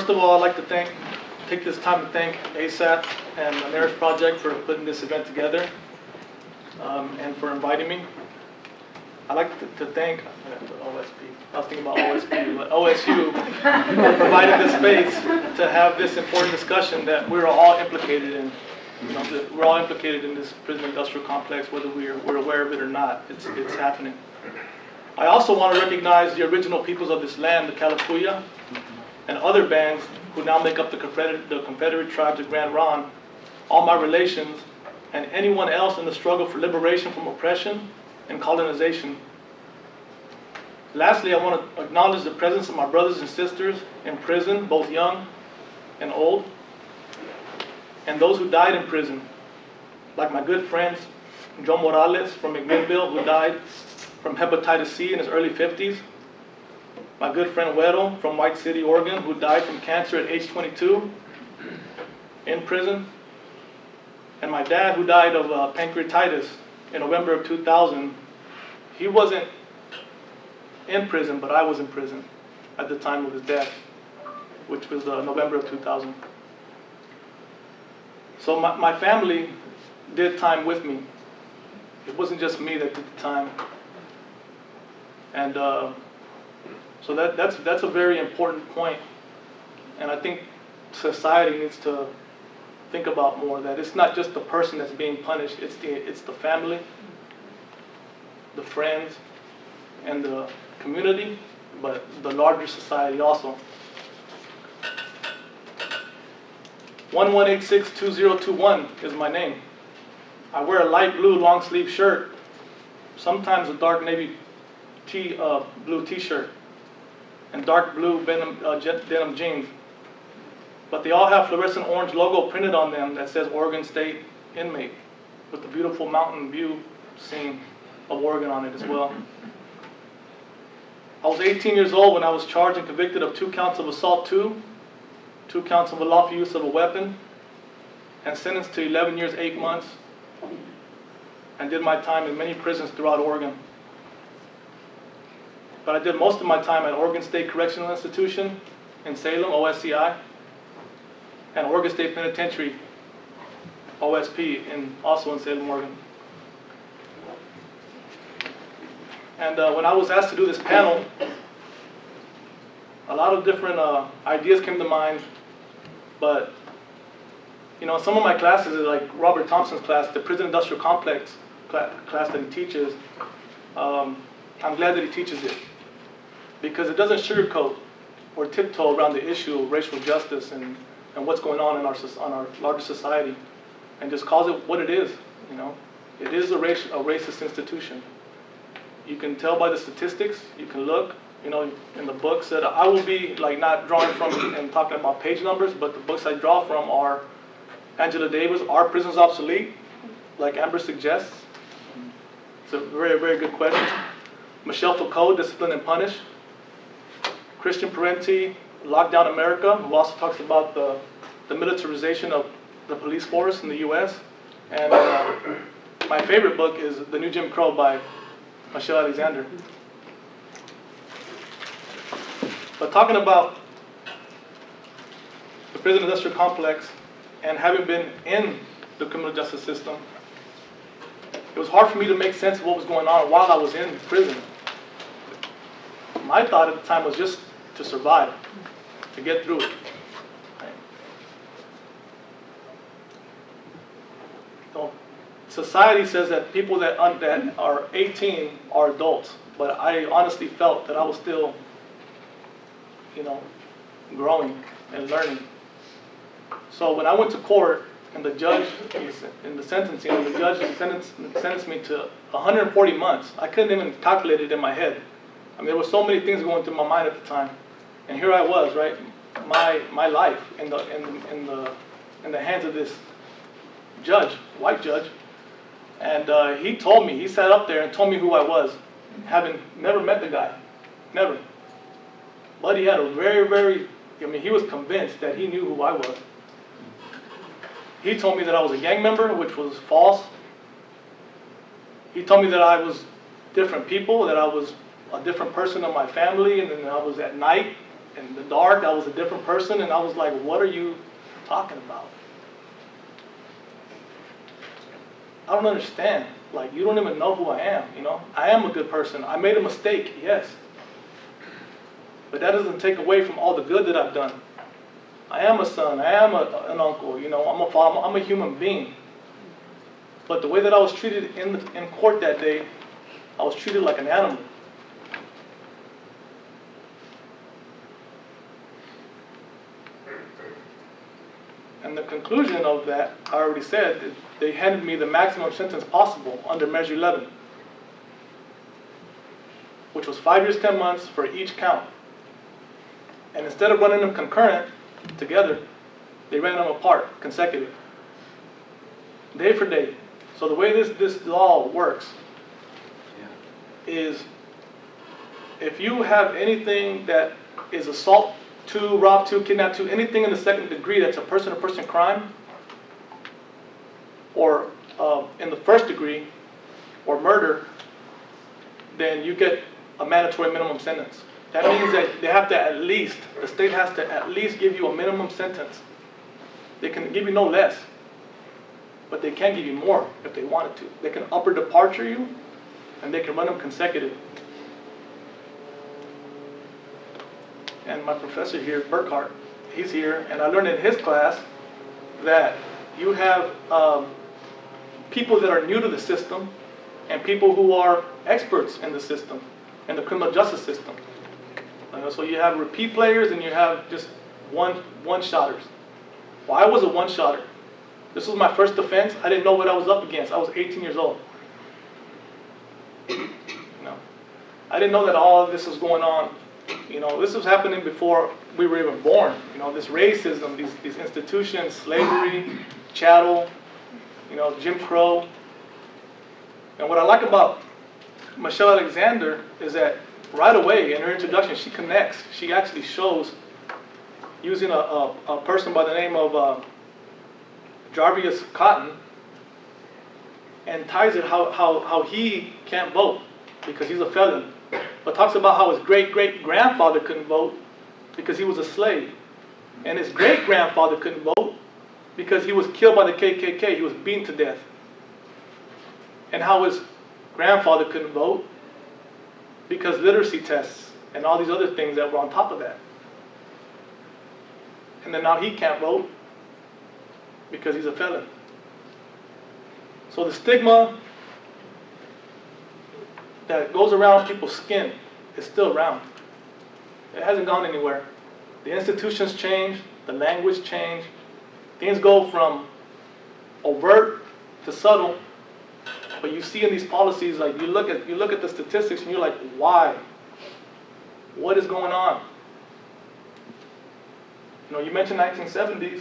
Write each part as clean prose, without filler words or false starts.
First of all, I'd like to take this time to thank ASAP and Anarres Project for putting this event together and for inviting me. I'd like to thank OSP. I was thinking about OSP, but OSU for providing this space to have this important discussion that we're all implicated in. You know, we're all implicated in this prison industrial complex, whether we're aware of it or not. It's happening. I also want to recognize the original peoples of this land, the Kalapuya, and other bands who now make up the Confederate tribes of Grand Ron, all my relations, and anyone else in the struggle for liberation from oppression and colonization. Lastly, I want to acknowledge the presence of my brothers and sisters in prison, both young and old, and those who died in prison, like my good friends, Joe Morales from McMinnville, who died from hepatitis C in his early 50s, my good friend Güero from White City, Oregon, who died from cancer at age 22 in prison, and my dad, who died of pancreatitis in November of 2000. He wasn't in prison, but I was in prison at the time of his death, which was November of 2000. So my family did time with me. It wasn't just me that did the time. And so that's a very important point. And I think society needs to think about more that it's not just the person that's being punished, it's the family, the friends, and the community, but the larger society also. 11862021 is my name. I wear a light blue long sleeve shirt, sometimes a dark navy blue t-shirt, and dark blue denim jeans. But they all have fluorescent orange logo printed on them that says Oregon State Inmate, with the beautiful mountain view scene of Oregon on it as well. I was 18 years old when I was charged and convicted of 2 counts of assault 2 counts of unlawful use of a weapon, and sentenced to 11 years, 8 months, and did my time in many prisons throughout Oregon. But I did most of my time at Oregon State Correctional Institution in Salem, OSCI, and Oregon State Penitentiary, OSP, also in Salem, Oregon. And when I was asked to do this panel, a lot of different ideas came to mind. But you know, some of my classes, like Robert Thompson's class, the prison industrial complex class that he teaches, I'm glad that he teaches it, because it doesn't sugarcoat or tiptoe around the issue of racial justice and what's going on in our larger society, and just calls it what it is. You know, it is a racist institution. You can tell by the statistics. You can look, you know, in the books that I will be like not drawing from and talking about page numbers, but the books I draw from are Angela Davis, Are Prisons Obsolete? Like Amber suggests. It's a very, very good question. Michel Foucault, Discipline and Punish. Christian Parenti, Lockdown America, who also talks about the militarization of the police force in the US. And my favorite book is The New Jim Crow by Michelle Alexander. But talking about the prison industrial complex and having been in the criminal justice system, it was hard for me to make sense of what was going on while I was in prison. My thought at the time was just to survive, to get through it. So society says that people that are 18 are adults, but I honestly felt that I was still, you know, growing and learning. So when I went to court and the judge, in the sentencing, the judge sentenced me to 140 months. I couldn't even calculate it in my head. I mean, there were so many things going through my mind at the time, and here I was, right, my life in the hands of this judge, white judge, and he told me, he sat up there and told me who I was, having never met the guy, never. But he had a very, I mean, he was convinced that he knew who I was. He told me that I was a gang member, which was false. He told me that I was different people, that I was a different person of my family, and then I was at night, in the dark, I was a different person, and I was like, what are you talking about? I don't understand. Like, you don't even know who I am, you know? I am a good person. I made a mistake, yes. But that doesn't take away from all the good that I've done. I am a son, I am an uncle, you know, I'm a father, I'm a human being. But the way that I was treated in court that day, I was treated like an animal. And the conclusion of that, I already said, that they handed me the maximum sentence possible under Measure 11, which was 5 years, 10 months for each count. And instead of running them concurrent, together, they ran them apart, consecutive, day for day. So the way this law works is if you have anything that is assault to, rob to, kidnap to, anything in the second degree that's a person-to-person crime, or in the first degree, or murder, then you get a mandatory minimum sentence. That means that they have to at least, the state has to at least give you a minimum sentence. They can give you no less, but they can give you more if they wanted to. They can upper departure you, and they can run them consecutive. And my professor here, Burkhart, he's here, and I learned in his class that you have people that are new to the system and people who are experts in the system, in the criminal justice system. So you have repeat players and you have just one-shotters. Well, I was a one-shotter. This was my first offense. I didn't know what I was up against. I was 18 years old. You know, I didn't know that all of this was going on. You know, this was happening before we were even born. You know, this racism, these institutions, slavery, chattel, you know, Jim Crow. And what I like about Michelle Alexander is that right away in her introduction, she connects. She actually shows, using a person by the name of Jarvis Cotton, and ties it how he can't vote because he's a felon, but talks about how his great-great-grandfather couldn't vote because he was a slave, and his great-grandfather couldn't vote because he was killed by the KKK. He was beaten to death. And how his grandfather couldn't vote because literacy tests and all these other things that were on top of that. And then now he can't vote because he's a felon. So the stigma that goes around people's skin is still around. It hasn't gone anywhere. The institutions change, the language change. Things go from overt to subtle. But you see in these policies, like you look at the statistics and you're like, why? What is going on? You know, you mentioned 1970s.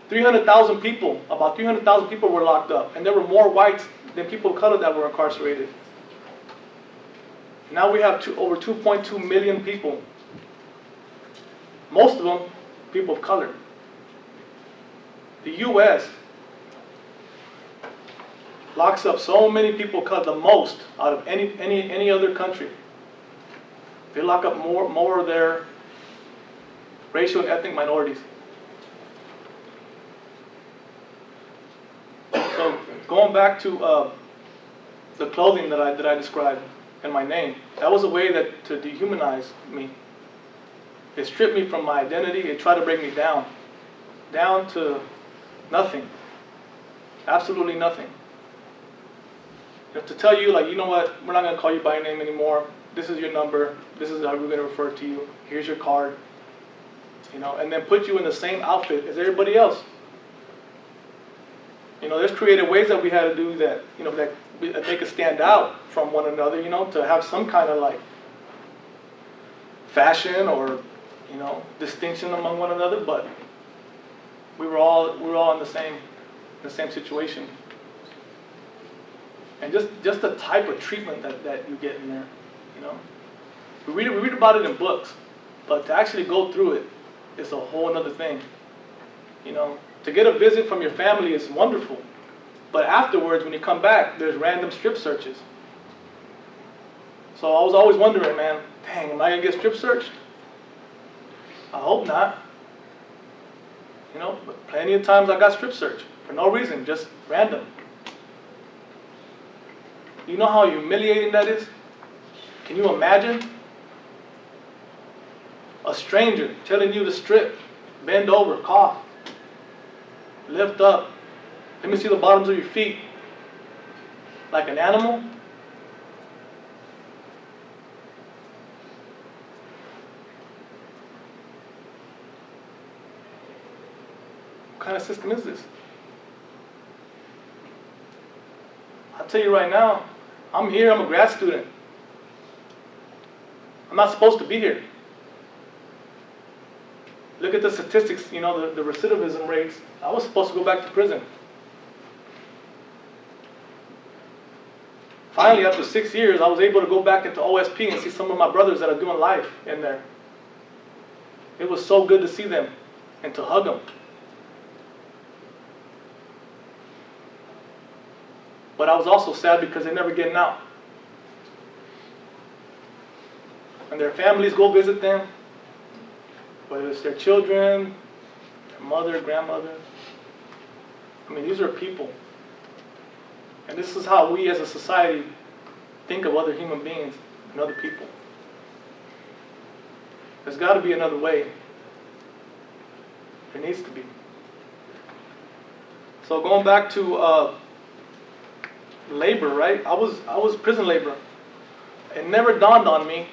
300,000 people, about 300,000 people were locked up, and there were more whites than people of color that were incarcerated. Now we have over 2.2 million people. Most of them people of color. The U.S. locks up so many people of color, the most out of any other country. They lock up more of their racial and ethnic minorities. So going back to the clothing that I described and my name, that was a way to dehumanize me. It stripped me from my identity. It tried to bring me down to nothing, absolutely nothing. To tell you, like, you know what, we're not going to call you by your name anymore. This is your number. This is how we're going to refer to you. Here's your card. You know, and then put you in the same outfit as everybody else. You know, there's creative ways that we had to do that, you know, that they could stand out from one another, you know, to have some kind of like fashion or, you know, distinction among one another, but we were all in the same situation. And just the type of treatment that you get in there, you know. We read about it in books, but to actually go through it is a whole other thing. You know, to get a visit from your family is wonderful, but afterwards, when you come back, there's random strip searches. So I was always wondering, man, dang, am I gonna get strip searched? I hope not. You know, but plenty of times I got strip searched for no reason, just random. You know how humiliating that is? Can you imagine? A stranger telling you to strip, bend over, cough, lift up, let me see the bottoms of your feet, like an animal? What kind of system is this? I'll tell you right now, I'm here, I'm a grad student. I'm not supposed to be here. Look at the statistics, you know, the recidivism rates. I was supposed to go back to prison. Finally, after 6 years, I was able to go back into OSP and see some of my brothers that are doing life in there. It was so good to see them and to hug them. But I was also sad because they're never getting out. And their families go visit them, whether it's their children, their mother, grandmother. I mean, these are people. And this is how we as a society think of other human beings and other people. There's got to be another way. There needs to be. So going back to labor, right? I was prison labor. It never dawned on me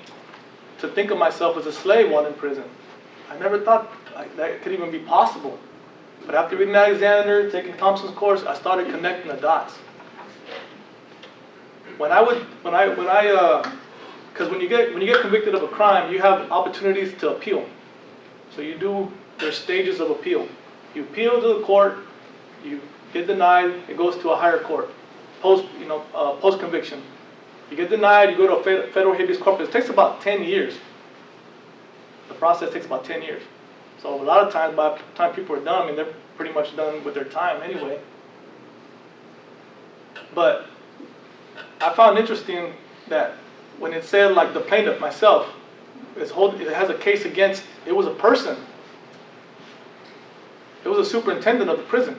to think of myself as a slave while in prison. I never thought that could even be possible. But after reading Alexander, taking Thompson's course, I started connecting the dots. Because when you get convicted of a crime, you have opportunities to appeal. So there's stages of appeal. You appeal to the court, you get denied, it goes to a higher court. Post conviction. You get denied, you go to a federal habeas corpus. It takes about 10 years. The process takes about 10 years. So a lot of times, by the time people are done, I mean, they're pretty much done with their time anyway. But I found interesting that when it said, like, the plaintiff, myself, it has a case against, it was a person. It was a superintendent of the prison.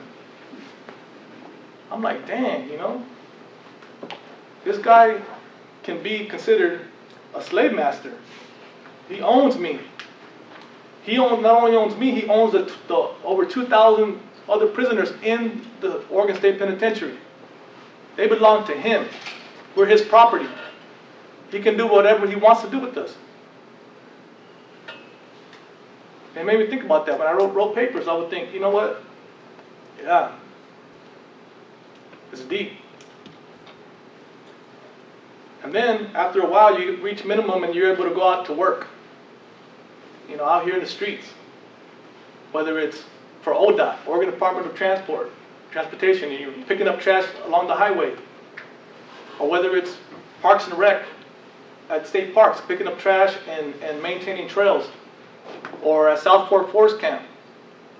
I'm like, dang, you know, this guy can be considered a slave master. He owns me. Not only owns me, he owns the over 2,000 other prisoners in the Oregon State Penitentiary. They belong to him. We're his property. He can do whatever he wants to do with us. It made me think about that. When I wrote papers, I would think, you know what? Yeah. It's deep. And then, after a while, you reach minimum and you're able to go out to work. You know, out here in the streets. Whether it's for ODOT, Oregon Department of Transportation, and you're picking up trash along the highway. Or whether it's Parks and Rec at state parks, picking up trash and maintaining trails. Or at South Fork Forest Camp,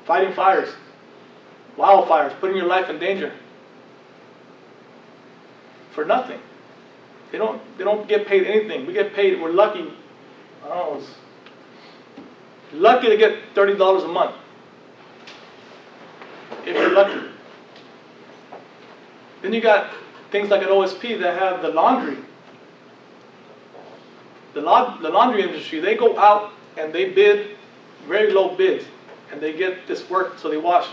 fighting fires, wildfires, putting your life in danger. For nothing. They don't get paid anything. We get paid, we're lucky, I don't know, lucky to get $30 a month. If you're lucky. Then you got things like at OSP that have the laundry. The laundry industry, they go out and they bid very low bids. And they get this work, so they wash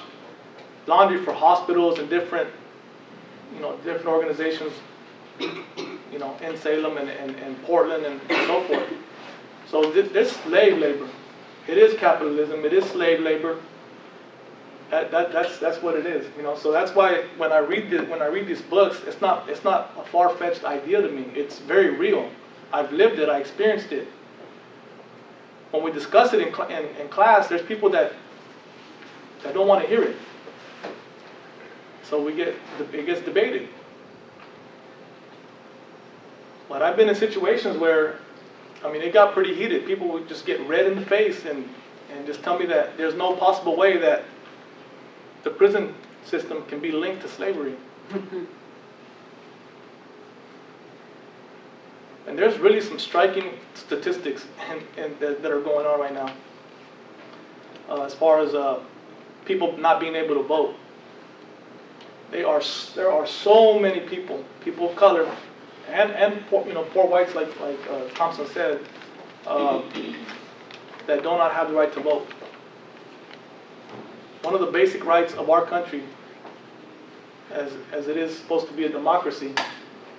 laundry for hospitals and different organizations, you know, in Salem and Portland and so forth. So this slave labor. It is capitalism. It is slave labor. That's what it is. You know. So that's why when I read these books, it's not a far-fetched idea to me. It's very real. I've lived it. I experienced it. When we discuss it in class, there's people that don't want to hear it. So it gets debated. But I've been in situations where, I mean, it got pretty heated. People would just get red in the face and just tell me that there's no possible way that the prison system can be linked to slavery. And there's really some striking statistics that are going on right now. as far as people not being able to vote. There are so many people of color, and poor whites, like Thompson said, that do not have the right to vote. One of the basic rights of our country, as it is supposed to be a democracy,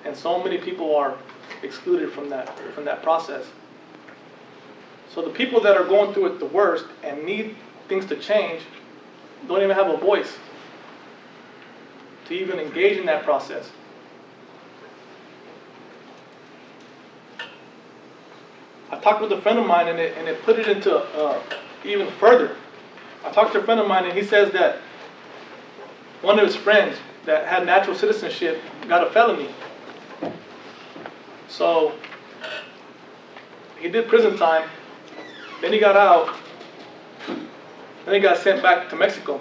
and so many people are excluded from that process. So the people that are going through it the worst and need things to change don't even have a voice to even engage in that process. I talked with a friend of mine, and it put it into even further. I talked to a friend of mine, and he says that one of his friends that had natural citizenship got a felony. So he did prison time, then he got out, then he got sent back to Mexico.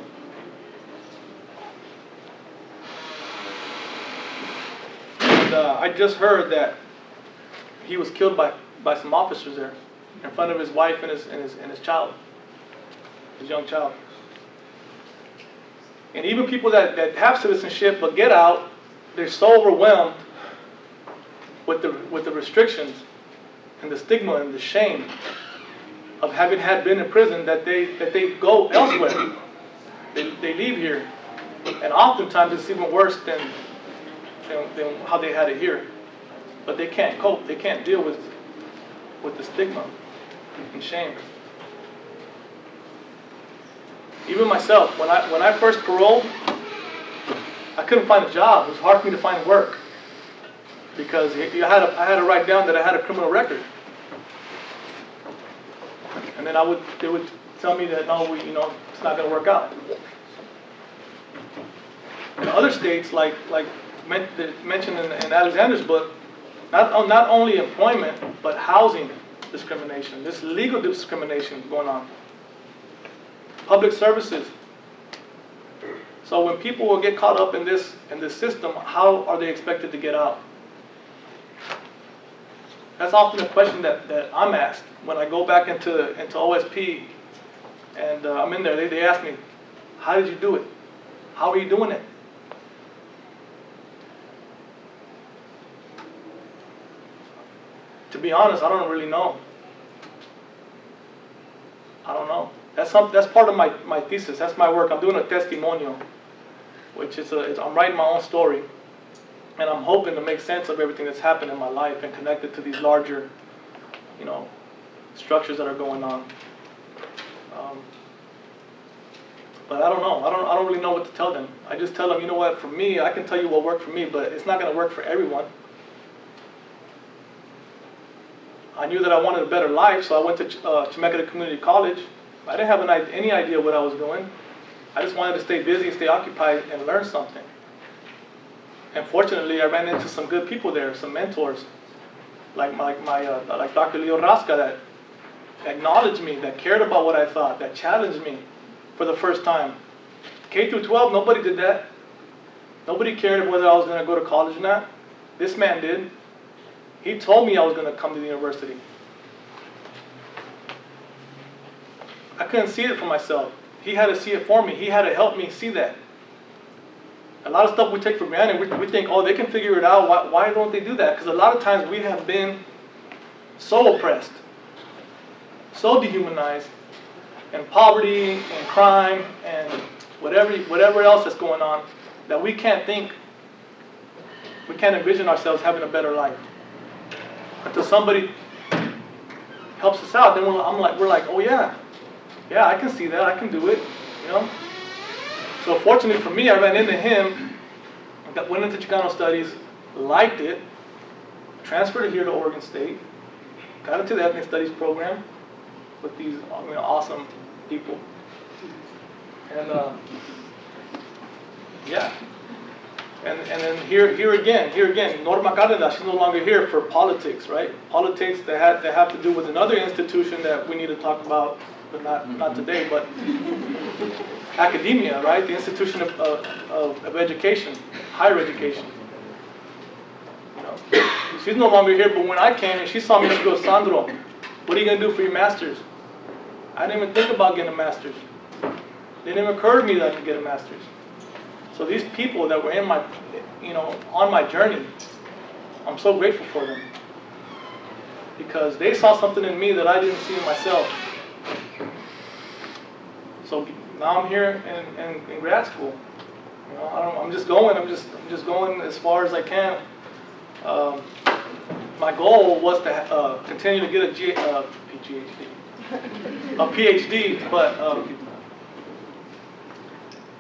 And I just heard that he was killed by some officers there in front of his wife and his child, his young child. And even people that have citizenship but get out, they're so overwhelmed with the restrictions and the stigma and the shame of having been in prison that they go elsewhere. They leave here, and oftentimes it's even worse than how they had it here. But they can't cope. They can't deal with the stigma and shame. Even myself, when I first paroled, I couldn't find a job. It was hard for me to find work because I had to write down that I had a criminal record, and then they would tell me that no, it's not going to work out. In other states, like mentioned in Alexander's book, not only employment but housing discrimination. This legal discrimination going on. Public services. So when people will get caught up in this system, how are they expected to get out? That's often a question that I'm asked when I go back into OSP, and I'm in there. They ask me, "How did you do it? How are you doing it?" To be honest, I don't really know. I don't know. That's part of my thesis. That's my work. I'm doing a testimonial, which is I'm writing my own story, and I'm hoping to make sense of everything that's happened in my life and connect it to these larger, structures that are going on. But I don't know. I don't really know what to tell them. I just tell them, you know what? For me, I can tell you what worked for me, but it's not going to work for everyone. I knew that I wanted a better life, so I went to Chemeketa Community College. I didn't have any idea what I was doing. I just wanted to stay busy, stay occupied, and learn something. And fortunately, I ran into some good people there, some mentors, like Dr. Leo Rasca, that acknowledged me, that cared about what I thought, that challenged me for the first time. K through 12, nobody did that. Nobody cared whether I was going to go to college or not. This man did. He told me I was going to come to the university. I couldn't see it for myself. He had to see it for me. He had to help me see that. A lot of stuff we take for granted. We think, oh, they can figure it out. Why don't they do that? Because a lot of times we have been so oppressed, so dehumanized, and poverty and crime and whatever else that's going on, that we can't envision ourselves having a better life. Until somebody helps us out, then we're like, oh yeah, I can see that, I can do it, So fortunately for me, I ran into him, went into Chicano Studies, liked it, transferred here to Oregon State, got into the Ethnic Studies program with these awesome people, and yeah. And then here again, Norma Cárdenas, she's no longer here for politics, right? Politics that have to do with another institution that we need to talk about, but not today, but academia, right? The institution of education, higher education. She's no longer here, but when I came and she saw me, she goes, "Sandro, what are you going to do for your master's?" I didn't even think about getting a master's. It didn't even occur to me that I could get a master's. So these people that were in my, on my journey, I'm so grateful for them. Because they saw something in me that I didn't see in myself. So now I'm here in grad school. I'm just going. I'm just going as far as I can. My goal was to continue to get a PhD, but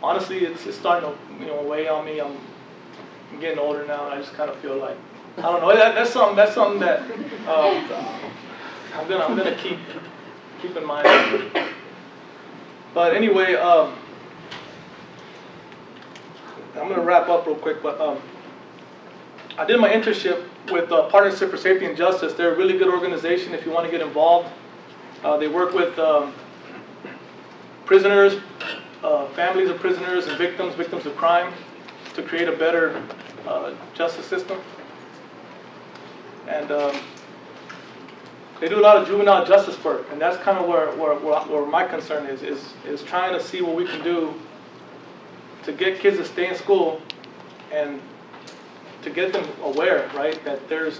honestly, it's starting to weigh on me. I'm getting older now, and I just kind of feel like I don't know. That's something that I'm gonna keep in mind. But anyway, I'm gonna wrap up real quick. But I did my internship with Partnership for Safety and Justice. They're a really good organization if you want to get involved. They work with prisoners, families of prisoners, and victims of crime, to create a better justice system. And they do a lot of juvenile justice work, and that's kind of where my concern is trying to see what we can do to get kids to stay in school and to get them aware, right, that their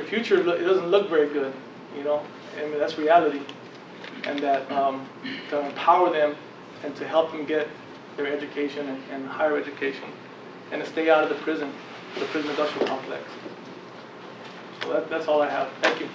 future doesn't look very good, I mean, that's reality, and that to empower them and to help them get their education and higher education, and to stay out of the prison industrial complex. So that's all I have. Thank you.